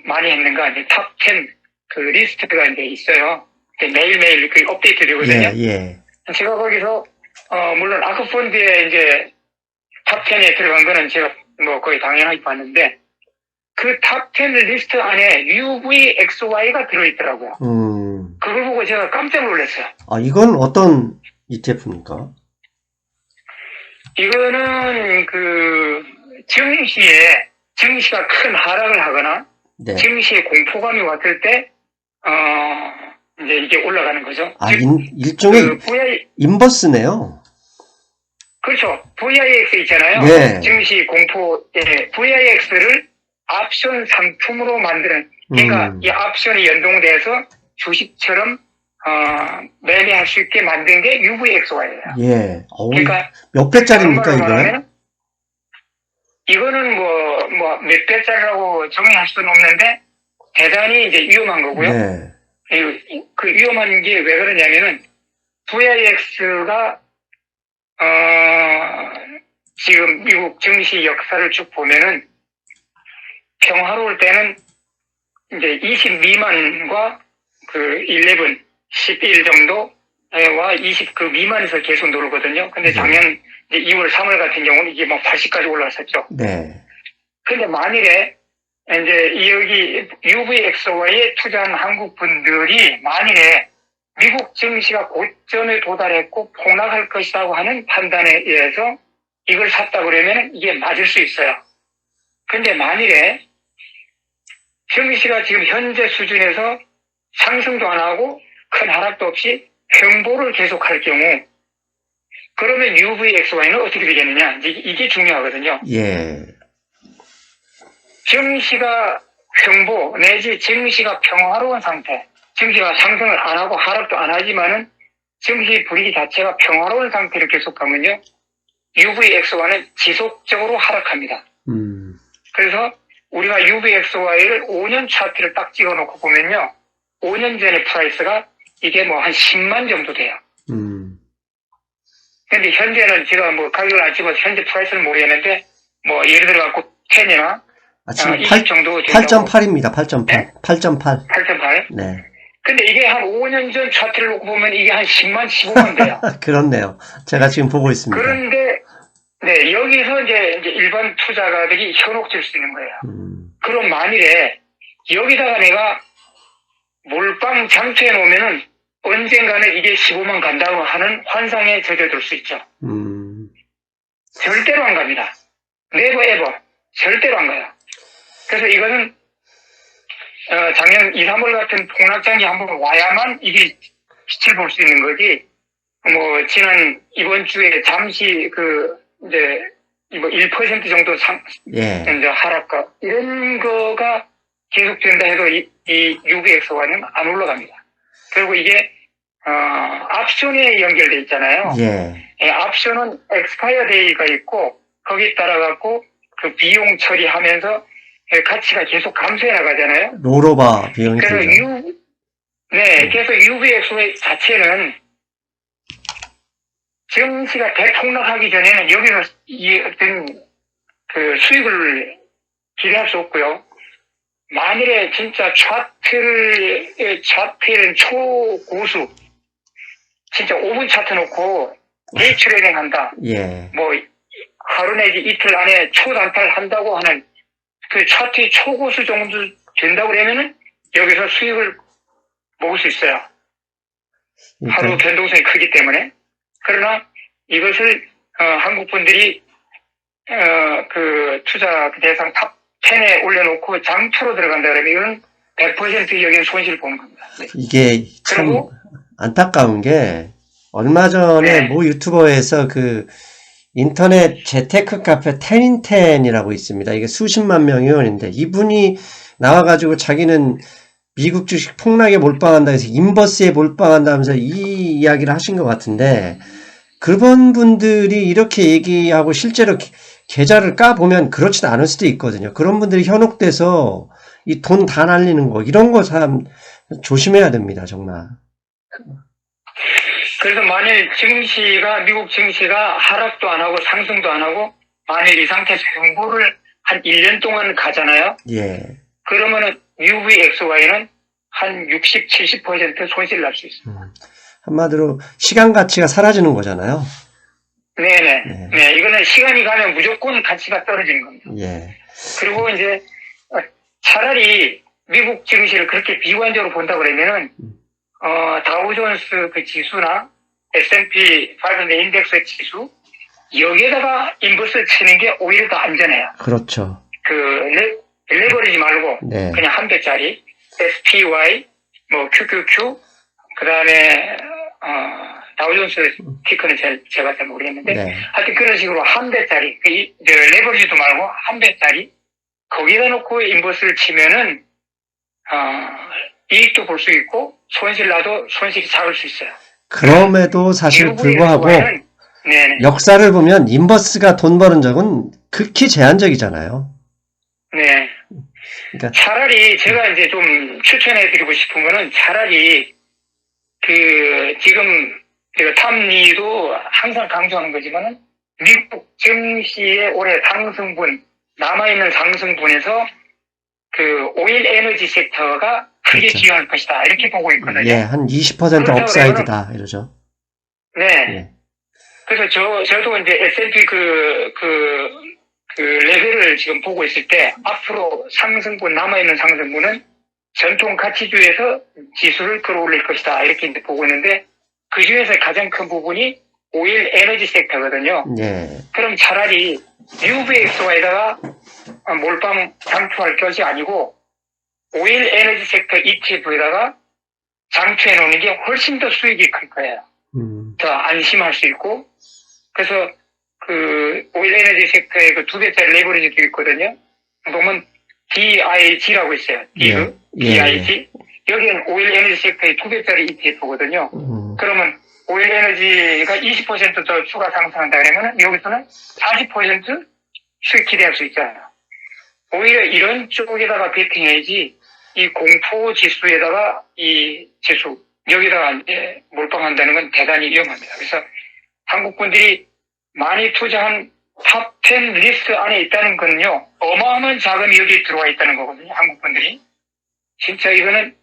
많이 했는가, 이제 탑 10 그 리스트가 이제 있어요. 매일매일 그 업데이트 되거든요. 예. 제가 거기서, 물론 아크펀드에 이제 탑 10에 들어간 거는 제가 뭐 거의 당연하게 봤는데, 그 탑 10 리스트 안에 UVXY가 들어있더라고요. 그걸 보고 제가 깜짝 놀랐어요. 아, 이건 어떤 ETF입니까? 이거는 그 증시가 큰 하락을 하거나 네. 증시에 공포감이 왔을 때 이제 이게 올라가는 거죠. 아, 일종의 인버스네요. 그렇죠. VIX 있잖아요. 네. 증시 공포에 VIX를 옵션 상품으로 만드는, 그러니까 이 옵션이 연동돼서 주식처럼 매매할 수 있게 만든 게 UVXY예요. 예. 그러니까 몇 배짜리입니까, 이거는? 이거는 뭐 몇 배짜리라고 정의할 수는 없는데 대단히 이제 위험한 거고요. 네. 그 위험한 게 왜 그러냐면은 VIX가 지금 미국 증시 역사를 쭉 보면은 평화로울 때는 이제 20 미만과 그 11 정도와 20 그 미만에서 계속 놀거든요. 근데 작년 이제 2월, 3월 같은 경우는 이게 막 80까지 올라왔었죠. 네. 근데 만일에 이제 여기 UVXY에 투자한 한국 분들이 만일에 미국 증시가 고점에 도달했고 폭락할 것이라고 하는 판단에 의해서 이걸 샀다 그러면 이게 맞을 수 있어요. 근데 만일에 증시가 지금 현재 수준에서 상승도 안 하고 큰 하락도 없이 횡보를 계속할 경우 그러면 UVXY는 어떻게 되겠느냐, 이게 중요하거든요. 예. 증시가 횡보 내지 증시가 평화로운 상태, 증시가 상승을 안 하고 하락도 안 하지만은 증시 분위기 자체가 평화로운 상태를 계속하면요, UVXY는 지속적으로 하락합니다. 그래서 우리가 UVXY를 5년 차트를 딱 찍어놓고 보면요, 5년 전의 프라이스가 이게 뭐 한 10만 정도 돼요. 근데 현재는 제가 뭐 가격을 안 찍어서 현재 프라이스는 모르겠는데, 뭐 예를 들어 갖고 10이나 지금 20 정도 8.8입니다. 8.8. 네? 8.8. 8.8? 네. 근데 이게 한 5년 전 차트를 놓고 보면 이게 한 10만, 15만 돼요. 그렇네요. 제가 지금 보고 있습니다. 그런데, 네, 여기서 이제 일반 투자가들이 현혹될 수 있는 거예요. 그럼 만일에 여기다가 내가 몰빵 장투해 놓으면은 언젠가는 이게 15만 간다고 하는 환상에 젖어들 수 있죠. 절대로 안 갑니다. 네버 에버. 절대로 안 가요. 그래서 이거는 작년 2, 3월 같은 폭락장이 한번 와야만 이게 빛을 볼 수 있는 거지. 뭐 이번 주에 잠시 이제 뭐 1% 정도 이제 하락과 이런 거가 계속된다 해도 이 UVXY는 안 올라갑니다. 그리고 이게 옵션에 연결돼 있잖아요. 옵션은 엑스파이어 데이가 있고 거기에 따라 갖고 그 비용 처리하면서 가치가 계속 감소해 나가잖아요. 롤오버 비용이 그래서 들죠. 그래서 UVXY 자체는 증시가 대폭락하기 전에는 여기서 이 어떤 그 수익을 기대할 수 없고요. 만일에 진짜 차트는 초고수, 진짜 5분 차트 놓고 데이 트레이딩 한다. 뭐 하루 내지 이틀 안에 초단타를 한다고 하는 그 차트의 초고수 정도 된다고 그러면은 여기서 수익을 먹을 수 있어요. 하루 변동성이 크기 때문에. 그러나 이것을 한국 분들이 그 투자 대상 탑 10에 올려놓고 장투로 들어간다 그러면 이건 100% 여기는 손실을 보는 겁니다. 네. 이게 참 안타까운 게 얼마 전에 모 유튜버에서 그 인터넷 재테크 카페 10in10이라고 있습니다. 이게 수십만 명 회원인데 이분이 나와가지고 자기는 미국 주식 폭락에 몰빵한다 해서 인버스에 몰빵한다면서 이 이야기를 하신 것 같은데 그런 분들이 이렇게 얘기하고 실제로 계좌를 까보면 그렇지도 않을 수도 있거든요. 그런 분들이 현혹돼서 이 돈 다 날리는 거 이런 거 참 조심해야 됩니다. 정말. 그래서 만일 미국 증시가 하락도 안 하고 상승도 안 하고 만일 이 상태에서 횡보를 한 1년 동안 가잖아요. 예. 그러면은 UVXY는 한 60, 70% 손실 날 수 있어요. 한마디로 시간 가치가 사라지는 거잖아요. 네네. 네. 네, 이거는 시간이 가면 무조건 가치가 떨어지는 겁니다. 예. 그리고 이제 차라리 미국 증시를 그렇게 비관적으로 본다 그러면은 다우존스 그 지수나 S&P 500 인덱스 지수 여기에다가 인버스 치는 게 오히려 더 안전해요. 그렇죠. 레버리지 말고 네. 그냥 한 배짜리 SPY 뭐 QQQ 그다음에 다우존스 티커는 제가 잘 모르겠는데 네. 하여튼 그런 식으로 한 배짜리 레버리지도 말고 한 배짜리 거기다 놓고 인버스를 치면은 이익도 볼 수 있고 손실 나도 손실이 작을 수 있어요. 그럼에도 사실 불구하고 네네. 역사를 보면 인버스가 돈 버는 적은 극히 제한적이잖아요. 네. 그러니까 차라리 제가 이제 좀 추천해드리고 싶은 거는 차라리 지금 제가 탐리도 항상 강조하는 거지만은 미국 증시의 올해 상승분 남아있는 상승분에서 오일 에너지 섹터가 크게 그렇죠. 기여할 것이다 이렇게 보고 있거든요. 예, 한 20% 업사이드다 이러죠. 네. 예. 그래서 저도 이제 S&P 레벨을 지금 보고 있을 때 앞으로 상승분 남아있는 상승분은 전통 가치주에서 지수를 끌어올릴 것이다 이렇게 이제 보고 있는데 그 중에서 가장 큰 부분이 오일 에너지 섹터거든요. 예. 그럼 차라리 UVXY에다가 몰빵 장투할 것이 아니고 오일 에너지 섹터 ETF에다가 장투해 놓는 게 훨씬 더 수익이 클 거예요. 더 안심할 수 있고 그래서 오일 에너지 섹터에 그 2배짜리 레버리지도 있거든요. 보면 DIG라고 있어요. DIG. DIG. 여기는 오일 에너지 섹터의 2배짜리 ETF거든요. 그러면 오일 에너지가 20%더 추가 상승한다 그러면 여기서는 40% 수익 기대할 수 있잖아요. 오히려 이런 쪽에다가 베팅해야지 이 공포 지수에다가 이 지수 여기다가 이제 몰빵한다는 건 대단히 위험합니다. 그래서 한국 분들이 많이 투자한 탑 10 리스트 안에 있다는 건요, 어마어마한 자금이 여기 들어와 있다는 거거든요, 한국 분들이. 진짜 이거는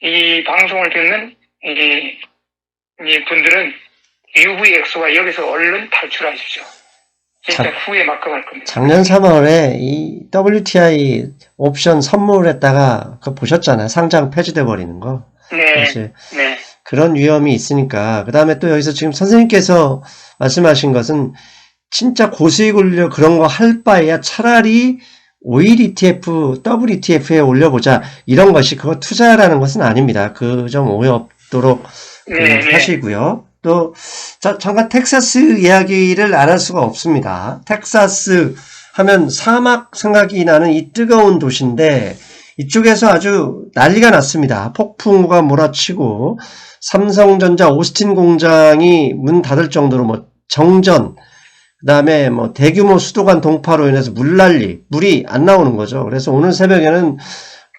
이 방송을 듣는 이 분들은 UVX와 여기서 얼른 탈출하십시오. 진짜 후에 막혀갈 겁니다. 작년 3월에 이 WTI 옵션 선물했다가 그거 보셨잖아요. 상장 폐지돼 버리는 거. 네. 사실 네. 그런 위험이 있으니까. 그 다음에 또 여기서 지금 선생님께서 말씀하신 것은 진짜 고수익 올려 그런 거 할 바에야 차라리 오일 ETF, WETF에 올려보자. 이런 것이 그거 투자라는 것은 아닙니다. 그 점 오해 없도록 하시고요. 또 잠깐 텍사스 이야기를 안 할 수가 없습니다. 텍사스 하면 사막 생각이 나는 이 뜨거운 도시인데 이쪽에서 아주 난리가 났습니다. 폭풍우가 몰아치고 삼성전자 오스틴 공장이 문 닫을 정도로 뭐 정전, 그 다음에 뭐 대규모 수도관 동파로 인해서 물이 안 나오는 거죠. 그래서 오늘 새벽에는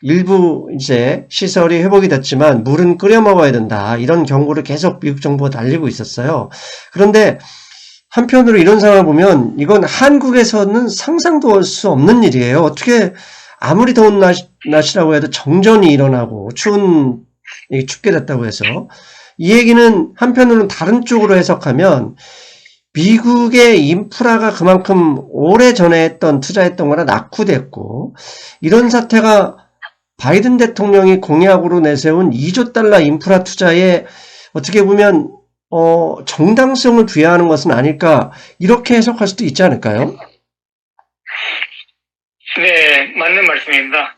일부 이제 시설이 회복이 됐지만 물은 끓여 먹어야 된다. 이런 경고를 계속 미국 정부가 날리고 있었어요. 그런데 한편으로 이런 상황을 보면 이건 한국에서는 상상도 할 수 없는 일이에요. 어떻게 아무리 더운 날씨라고 해도 정전이 일어나고 춥게 됐다고 해서 이 얘기는 한편으로는 다른 쪽으로 해석하면 미국의 인프라가 그만큼 오래전에 투자했던 거나 낙후됐고 이런 사태가 바이든 대통령이 공약으로 내세운 2조 달러 인프라 투자에 어떻게 보면 정당성을 부여하는 것은 아닐까 이렇게 해석할 수도 있지 않을까요? 네, 맞는 말씀입니다.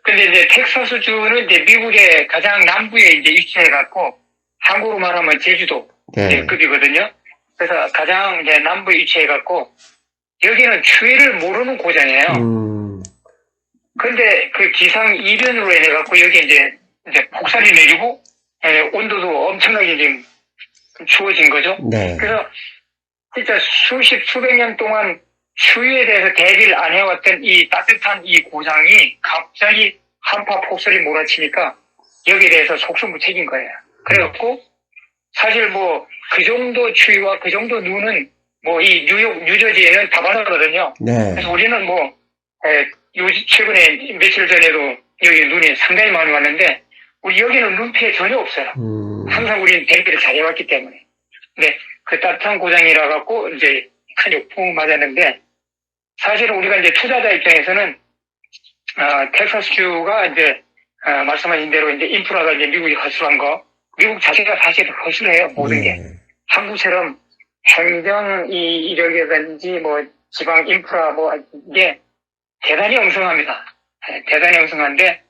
근데 이제 텍사스주는 이제 미국의 가장 남부에 이제 위치해갖고 한국으로 말하면 제주도 급이거든요. 그래서 가장 이제 남부에 위치해갖고 여기는 추위를 모르는 고장이에요. 근데 그 기상 이변으로 인해갖고 여기 이제 폭설이 내리고 온도도 엄청나게 지금 추워진 거죠. 네. 그래서 진짜 수백 년 동안 추위에 대해서 대비를 안 해왔던 이 따뜻한 이 고장이 갑자기 한파 폭설이 몰아치니까 여기에 대해서 속수무책인 거예요. 그래갖고 사실 뭐 그 정도 추위와 그 정도 눈은 뭐 이 뉴저지에는 다반하거든요. 네. 그래서 우리는 뭐 최근에 며칠 전에도 여기 눈이 상당히 많이 왔는데, 우리 여기는 눈 피해 전혀 없어요. 항상 우리는 대비를 잘해왔기 때문에. 근데 그 따뜻한 고장이라 갖고 이제 큰 역풍 맞았는데, 사실은 우리가 이제 투자자 입장에서는 텍사스주가 이제 말씀하신 대로 이제 인프라가 이제 미국이 허술한 거, 미국 자체가 사실 허술해요, 모든 게. 한국처럼 행정 이력이라든지 뭐 지방 인프라 뭐 이게 대단히 엉성합니다. 대단히 엉성한데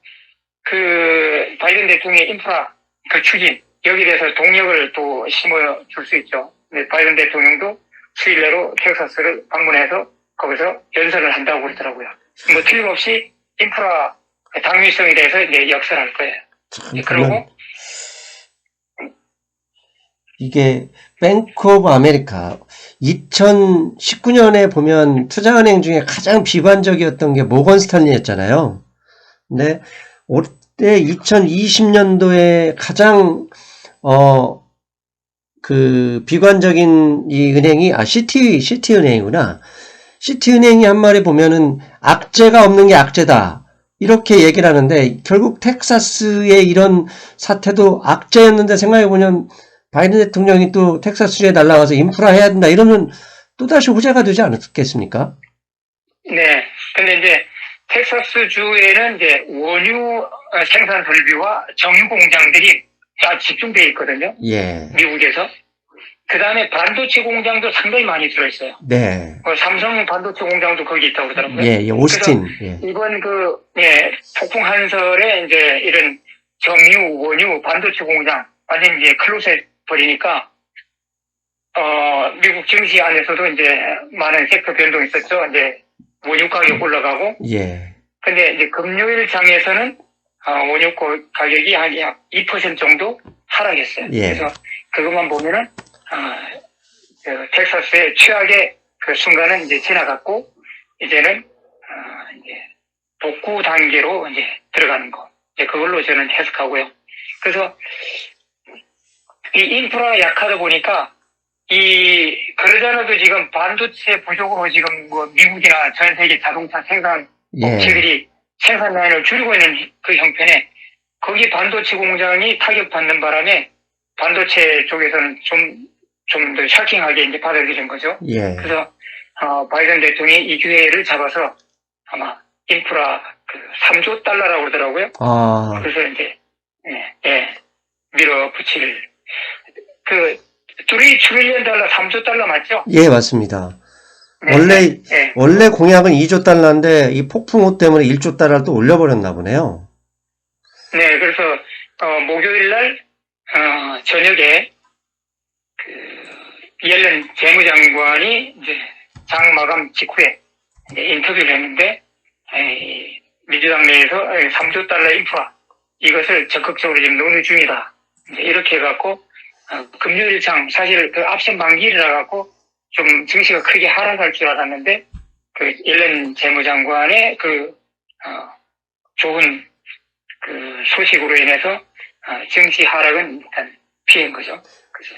그 바이든 대통령의 인프라 그 추진 여기에 대해서 동력을 또 심어줄 수 있죠. 근데 바이든 대통령도 수일 내로 텍사스를 방문해서 거기서 연설을 한다고 그러더라고요. 뭐 틀림없이 인프라 당위성에 대해서 이제 역설할 거예요. 그리고 이게 뱅크 오브 아메리카 2019년에 보면 투자은행 중에 가장 비관적이었던 게 모건 스탠리였잖아요. 근데 올해 2020년도에 가장 그 비관적인 이 은행이 시티은행이구나. 시티은행이 한 말에 보면은 악재가 없는 게 악재다. 이렇게 얘기를 하는데 결국 텍사스의 이런 사태도 악재였는데 생각해보면 바이든 대통령이 또 텍사스주에 날아가서 인프라 해야 된다 이러면 또다시 호재가 되지 않았겠습니까? 네. 근데 이제 텍사스주에는 이제 원유 생산 설비와 정유 공장들이 다 집중되어 있거든요. 예. 미국에서. 그 다음에 반도체 공장도 상당히 많이 들어있어요. 네. 삼성 반도체 공장도 거기 있다고 그러더라고요. 예, 오스틴. 예. 이번 폭풍 한설에 이제 이런 정유, 원유, 반도체 공장 완전 이제 클로즈해 버리니까, 미국 증시 안에서도 이제 많은 섹터 변동이 있었죠. 이제 원유 가격 올라가고. 예. 근데 이제 금요일 장에서는, 원유 가격이 한 약 2% 정도 하락했어요. 예. 그래서 그것만 보면은, 텍사스의 최악의 그 순간은 이제 지나갔고, 이제는, 이제 복구 단계로 이제 들어가는 거. 이제 그걸로 저는 해석하고요. 그래서 이 인프라가 약하다 보니까 그러잖아도 지금 반도체 부족으로 지금 뭐 미국이나 전 세계 자동차 생산 업체들이 생산 라인을 줄이고 있는 그 형편에 거기 반도체 공장이 타격받는 바람에 반도체 쪽에서는 좀 더 샤킹하게 이제 받아들이는 거죠. 예. 그래서 바이든 대통령이 이 기회를 잡아서 아마 인프라 그 3조 달러라고 그러더라고요. 그래서 이제 밀어붙일 그 3 트릴리언 달러 3조 달러 맞죠? 예, 맞습니다. 네, 원래 공약은 2조 달러인데 이 폭풍우 때문에 1조 달러를 또 올려버렸나 보네요. 네, 그래서 목요일 날 저녁에 그 옐런 재무장관이 이제 장 마감 직후에 이제 인터뷰를 했는데 민주당 내에서 3조 달러 인프라 이것을 적극적으로 지금 논의 중이다. 이제 이렇게 해갖고 금요일 장 사실 그 앞선 반기일이라 갖고 좀 증시가 크게 하락할 줄 알았는데 그 옐런 재무장관의 그 좋은 그 소식으로 인해서 증시 하락은 일단 피한 거죠. 그래서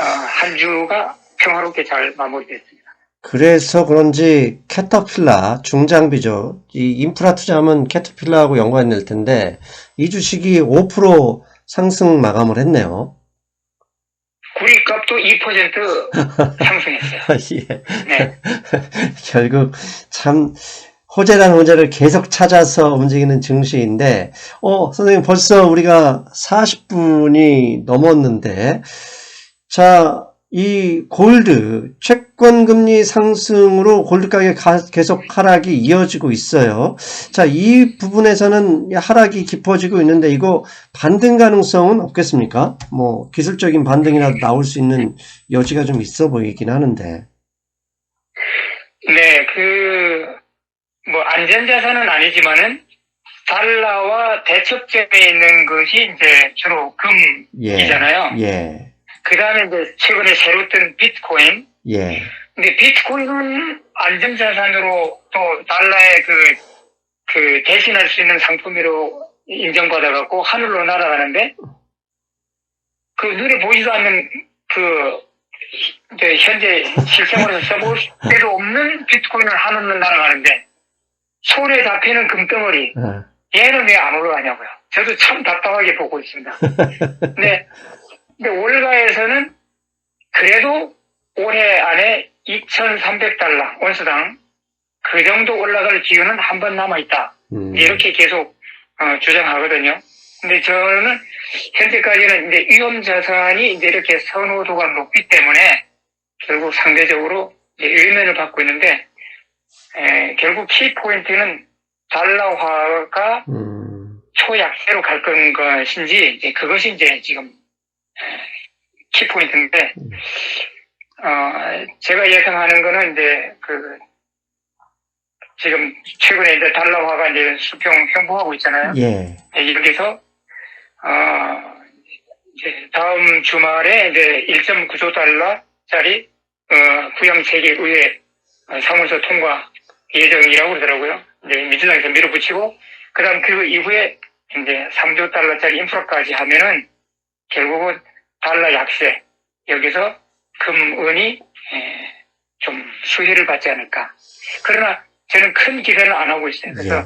한 주가 평화롭게 잘 마무리됐습니다. 그래서 그런지 캐터필라 중장비죠. 이 인프라 투자하면 캐터필라하고 연관이 될 텐데 이 주식이 5% 상승 마감을 했네요. 구리값도 2% 상승했어요. 예. 네. 결국 참 호재란 호재를 계속 찾아서 움직이는 증시인데 선생님 벌써 우리가 40분이 넘었는데 자, 이 골드 채권금리 상승으로 골드 가격 계속 하락이 이어지고 있어요. 자, 이 부분에서는 하락이 깊어지고 있는데 이거 반등 가능성은 없겠습니까? 뭐 기술적인 반등이라도 나올 수 있는 여지가 좀 있어 보이긴 하는데. 네, 뭐 안전자산은 아니지만은 달러와 대척점에 있는 것이 이제 주로 금이잖아요. 예. 그 다음에 이제 최근에 새로 뜬 비트코인. 예. 근데 비트코인은 안전자산으로 또 달러에 그 대신할 수 있는 상품으로 인정받아갖고 하늘로 날아가는데 그 눈에 보이지도 않는 이제 현재 실생활에서 써볼 때도 없는 비트코인을 하늘로 날아가는데 손에 잡히는 금덩어리. 얘는 왜 안 올라가냐고요. 저도 참 답답하게 보고 있습니다. 근데 월가에서는 그래도 올해 안에 2,300달러 온수당 그 정도 올라갈 기회는 한 번 남아있다. 이렇게 계속 주장하거든요. 근데 저는 현재까지는 이제 위험 자산이 이제 이렇게 선호도가 높기 때문에 결국 상대적으로 이제 일면을 받고 있는데 결국 키 포인트는 달러화가 초약세로 갈 것인지 이제 그것이 이제 지금 키 포인트인데 제가 예상하는 거는 이제 지금 최근에 이제 달러화가 이제 수평 횡보하고 있잖아요. 예. 여기서 이제 다음 주말에 이제 1.9조 달러짜리 구형체계 의회 사무소 통과 예정이라고 그러더라고요. 이제 민주당에서 밀어붙이고 그다음 그 이후에 이제 3조 달러짜리 인프라까지 하면은 결국은 달러 약세 여기서 금은이 좀 수혜를 받지 않을까. 그러나 저는 큰 기대는 안 하고 있어요. 그래서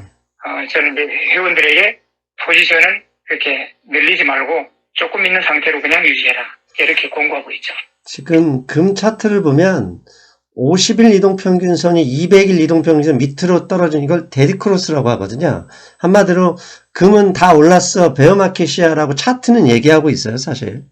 저는 이제 회원들에게 포지션을 이렇게 늘리지 말고 조금 있는 상태로 그냥 유지해라. 이렇게 공고하고 있죠. 지금 금 차트를 보면 50일 이동평균선이 200일 이동평균선 밑으로 떨어진 이걸 데드크로스라고 하거든요. 한마디로 금은 다 올랐어. 베어마켓이야라고 차트는 얘기하고 있어요, 사실.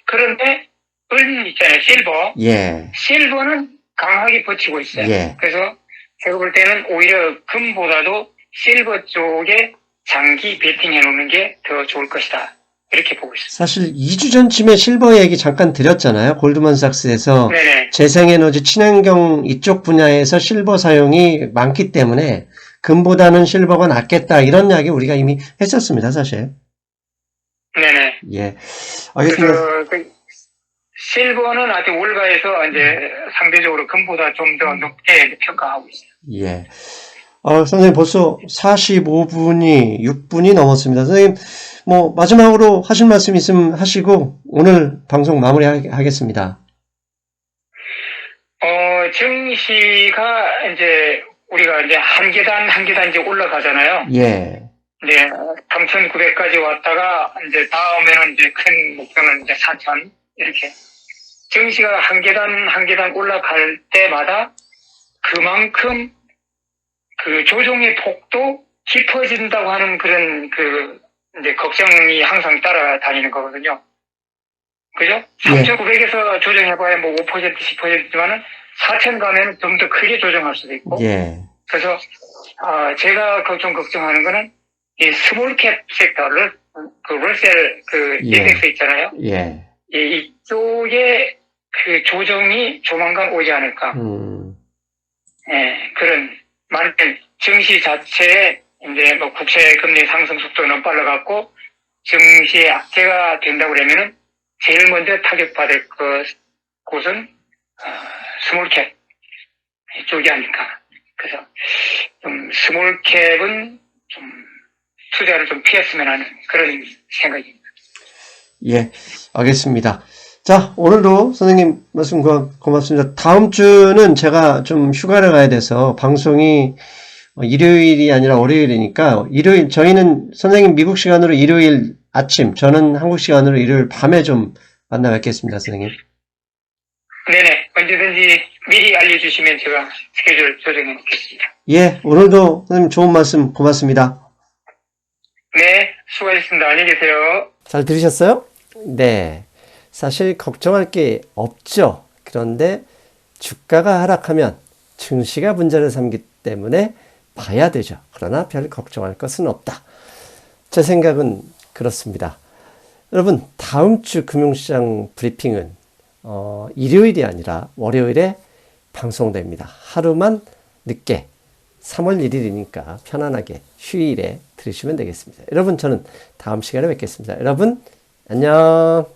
그런데 은 있잖아요. 실버. 예. 실버는 강하게 버티고 있어요. 예. 그래서 제가 볼 때는 오히려 금보다도 실버 쪽에 장기 베팅해 놓는 게 더 좋을 것이다. 이렇게 보고 있습니다. 사실 2주 전쯤에 실버 얘기 잠깐 드렸잖아요. 골드만삭스에서 네네. 재생에너지 친환경 이쪽 분야에서 실버 사용이 많기 때문에 금보다는 실버가 낫겠다. 이런 이야기 우리가 이미 했었습니다, 사실. 네네. 예. 알겠습니다. 그래서 실버는 아직 월가에서 이제 상대적으로 금보다 좀 더 높게 평가하고 있어요. 예. 선생님 벌써 45분이 6분이 넘었습니다. 선생님 뭐 마지막으로 하실 말씀 있으면 하시고 오늘 방송 마무리하겠습니다. 증시가 이제 우리가 이제 한 계단 이제 올라가잖아요. 예. 네, 3,900까지 왔다가 이제 다음에는 이제 큰 목표는 이제 4,000 이렇게. 증시가 한 계단 올라갈 때마다 그만큼 그 조정의 폭도 깊어진다고 하는 그런 이제 걱정이 항상 따라다니는 거거든요. 그죠? 3,900에서 조정해봐야 뭐 5%, 10%지만은 4,000 가면 좀 더 크게 조정할 수도 있고. 예. 그래서, 제가 좀 걱정하는 거는 이 스몰캡 섹터를, 러셀 인덱스 있잖아요. 예. 이쪽에 그 조정이 조만간 오지 않을까. 예, 만약 증시 자체에 이제 뭐 국채 금리 상승 속도가 너무 빨라갖고 증시에 악재가 된다고 그러면은 제일 먼저 타격받을 곳은 스몰캡 쪽이 아닐까. 그래서 좀 스몰캡은 좀 투자를 좀 피했으면 하는 그런 생각입니다. 예, 알겠습니다. 자, 오늘도 선생님 말씀 고맙습니다. 다음 주는 제가 좀 휴가를 가야 돼서 방송이 일요일이 아니라 월요일이니까 저희는 선생님 미국 시간으로 일요일 아침, 저는 한국 시간으로 일요일 밤에 좀 만나 뵙겠습니다, 선생님. 네네, 언제든지 미리 알려주시면 제가 스케줄 조정해 놓겠습니다. 예, 오늘도 선생님 좋은 말씀 고맙습니다. 네, 수고하셨습니다. 안녕히 계세요. 잘 들으셨어요? 네. 사실 걱정할 게 없죠. 그런데 주가가 하락하면 증시가 문제를 삼기 때문에 봐야 되죠. 그러나 별 걱정할 것은 없다. 제 생각은 그렇습니다. 여러분, 다음 주 금융시장 브리핑은 일요일이 아니라 월요일에 방송됩니다. 하루만 늦게 3월 1일이니까 편안하게 휴일에 들으시면 되겠습니다. 여러분, 저는 다음 시간에 뵙겠습니다. 여러분, 안녕.